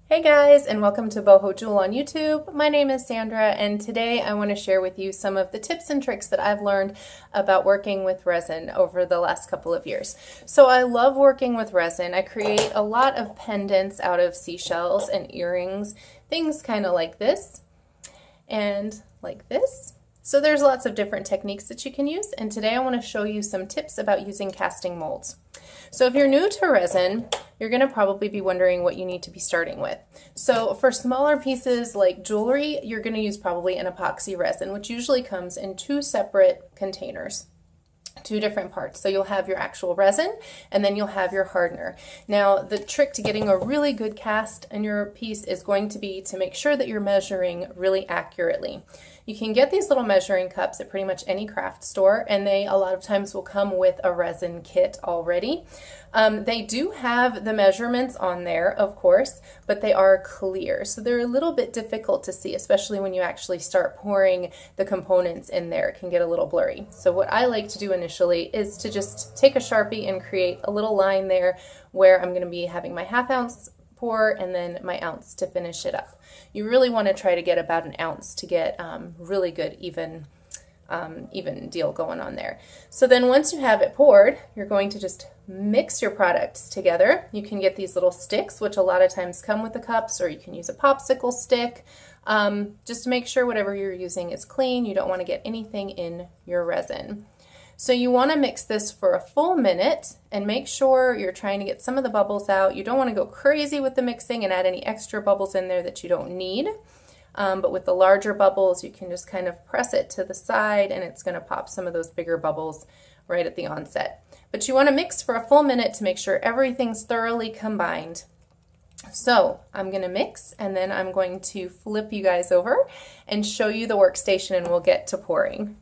Hey guys, and welcome to Boho Jewel on YouTube. My name is Sandra, and today I want to share with you some of the tips and tricks that I've learned about working with resin over the last couple of years. So I love working with resin. I create a lot of pendants out of seashells and earrings, things kind of like this and like this. So there's lots of different techniques that you can use, and today I want to show you some tips about using casting molds. So if you're new to resin, you're going to probably be wondering what you need to be starting with. So for smaller pieces like jewelry, you're going to use probably an epoxy resin, which usually comes in two separate containers. Two different parts. So you'll have your actual resin and then you'll have your hardener. Now the trick to getting a really good cast in your piece is going to be to make sure that you're measuring really accurately. You can get these little measuring cups at pretty much any craft store, and they a lot of times will come with a resin kit already. They do have the measurements on there, of course, but they are clear. So they're a little bit difficult to see, especially when you actually start pouring the components in there. It can get a little blurry. So what I like to do initially is to just take a Sharpie and create a little line there where I'm going to be having my ½ ounce pour and then my ounce to finish it up. You really want to try to get about an ounce to get really good even deal going on there. So then once you have it poured, you're going to just mix your products together. You can get these little sticks, which a lot of times come with the cups, or you can use a popsicle stick. Just to make sure whatever you're using is clean. You don't want to get anything in your resin. So you want to mix this for a full minute and make sure you're trying to get some of the bubbles out. You don't want to go crazy with the mixing and add any extra bubbles in there that you don't need. But with the larger bubbles, you can just kind of press it to the side and it's going to pop some of those bigger bubbles right at the onset. But you want to mix for a full minute to make sure everything's thoroughly combined. So I'm going to mix and then I'm going to flip you guys over and show you the workstation and we'll get to pouring.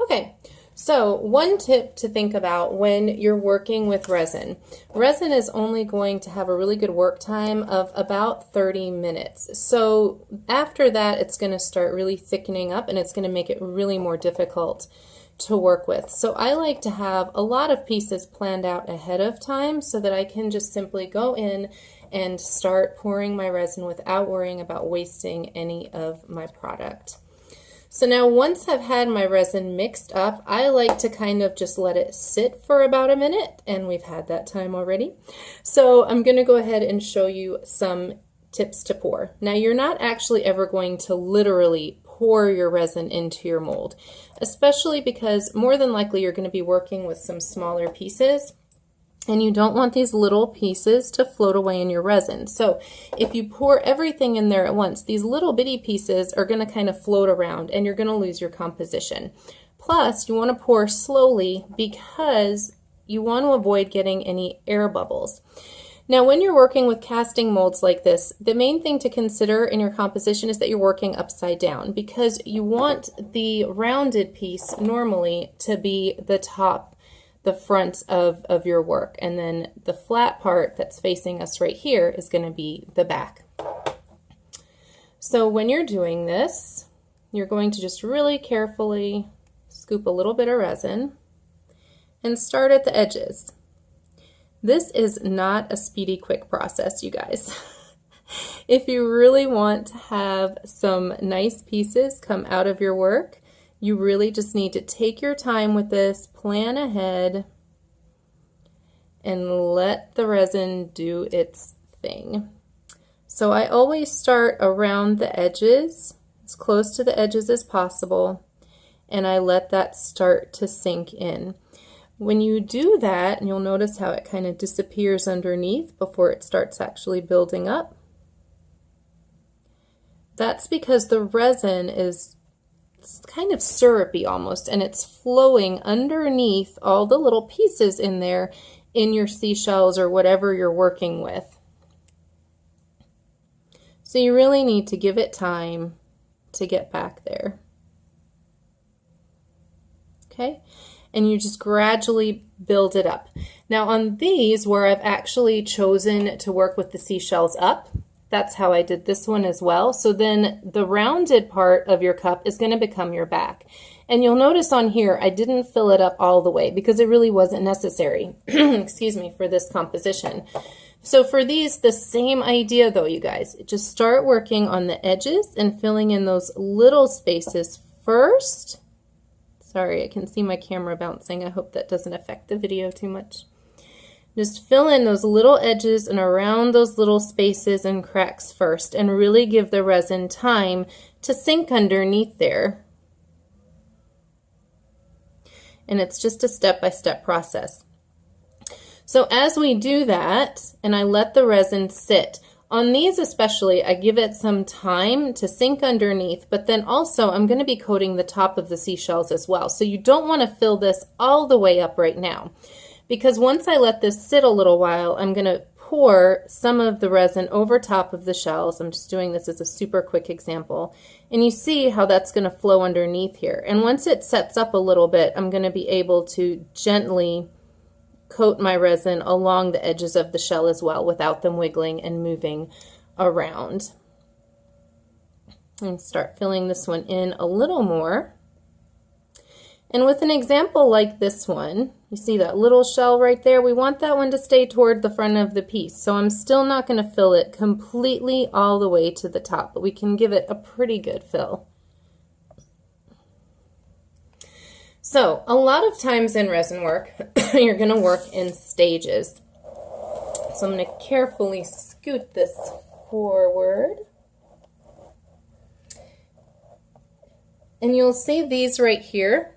Okay, so one tip to think about when you're working with resin. Resin is only going to have a really good work time of about 30 minutes. So after that, it's going to start really thickening up and it's going to make it really more difficult to work with. So I like to have a lot of pieces planned out ahead of time so that I can just simply go in and start pouring my resin without worrying about wasting any of my product. So now once I've had my resin mixed up, I like to kind of just let it sit for about a minute, and we've had that time already. So I'm going to go ahead and show you some tips to pour. Now you're not actually ever going to literally pour your resin into your mold, especially because more than likely you're going to be working with some smaller pieces. And you don't want these little pieces to float away in your resin. So if you pour everything in there at once, these little bitty pieces are going to kind of float around and you're going to lose your composition. Plus, you want to pour slowly because you want to avoid getting any air bubbles. Now, when you're working with casting molds like this, the main thing to consider in your composition is that you're working upside down because you want the rounded piece normally to be the top, the front of your work, and then the flat part that's facing us right here is going to be the back. So when you're doing this, you're going to just really carefully scoop a little bit of resin and start at the edges. This is not a speedy, quick process, you guys. If you really want to have some nice pieces come out of your work, you really just need to take your time with this, plan ahead, and let the resin do its thing. So I always start around the edges, as close to the edges as possible, and I let that start to sink in. When you do that, you'll notice how it kind of disappears underneath before it starts actually building up. That's because the resin is kind of syrupy almost, and it's flowing underneath all the little pieces in there in your seashells or whatever you're working with. So you really need to give it time to get back there. Okay, and you just gradually build it up. Now on these where I've actually chosen to work with the seashells up, that's how I did this one as well. So then the rounded part of your cup is going to become your back. And you'll notice on here, I didn't fill it up all the way because it really wasn't necessary, excuse me, for this composition. So for these, the same idea though, you guys. Just start working on the edges and filling in those little spaces first. Sorry, I can see my camera bouncing. I hope that doesn't affect the video too much. Just fill in those little edges and around those little spaces and cracks first, and really give the resin time to sink underneath there. And it's just a step-by-step process. So as we do that, and I let the resin sit, on these especially, I give it some time to sink underneath, but then also I'm going to be coating the top of the seashells as well. So you don't want to fill this all the way up right now, because once I let this sit a little while, I'm going to pour some of the resin over top of the shells. I'm just doing this as a super quick example. And you see how that's going to flow underneath here. And once it sets up a little bit, I'm going to be able to gently coat my resin along the edges of the shell as well without them wiggling and moving around. And start filling this one in a little more. And with an example like this one, you see that little shell right there? We want that one to stay toward the front of the piece. So I'm still not going to fill it completely all the way to the top, but we can give it a pretty good fill. So a lot of times in resin work, you're going to work in stages. So I'm going to carefully scoot this forward. And you'll see these right here.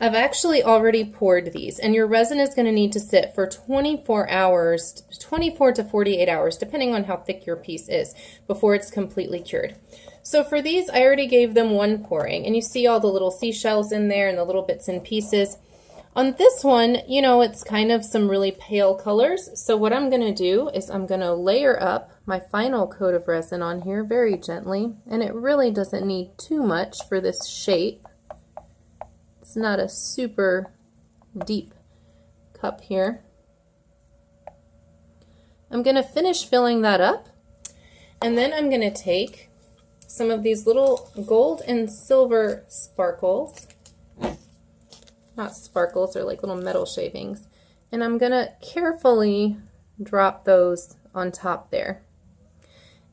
I've actually already poured these, and your resin is going to need to sit for 24 hours, 24 to 48 hours, depending on how thick your piece is, before it's completely cured. So for these, I already gave them one pouring, and you see all the little seashells in there and the little bits and pieces. On this one, you know, it's kind of some really pale colors. So what I'm going to do is I'm going to layer up my final coat of resin on here very gently, and it really doesn't need too much for this shape. It's not a super deep cup here. I'm going to finish filling that up, and then I'm going to take some of these little gold and silver sparkles, not sparkles, they're like little metal shavings, and I'm going to carefully drop those on top there.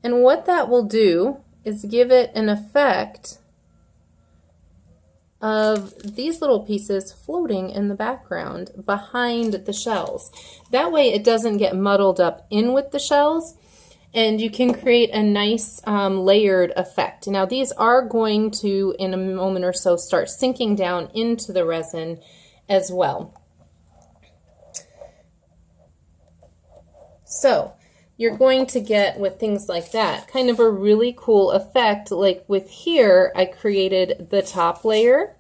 And what that will do is give it an effect of these little pieces floating in the background behind the shells. That way it doesn't get muddled up in with the shells, and you can create a nice layered effect. Now these are going to, in a moment or so, start sinking down into the resin as well. So you're going to get, with things like that, kind of a really cool effect. Like with here, I created the top layer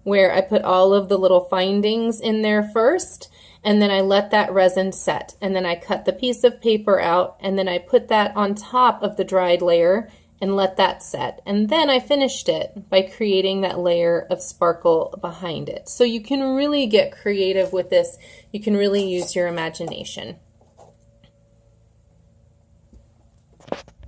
where I put all of the little findings in there first, and then I let that resin set, and then I cut the piece of paper out, and then I put that on top of the dried layer and let that set. And then I finished it by creating that layer of sparkle behind it. So you can really get creative with this. You can really use your imagination.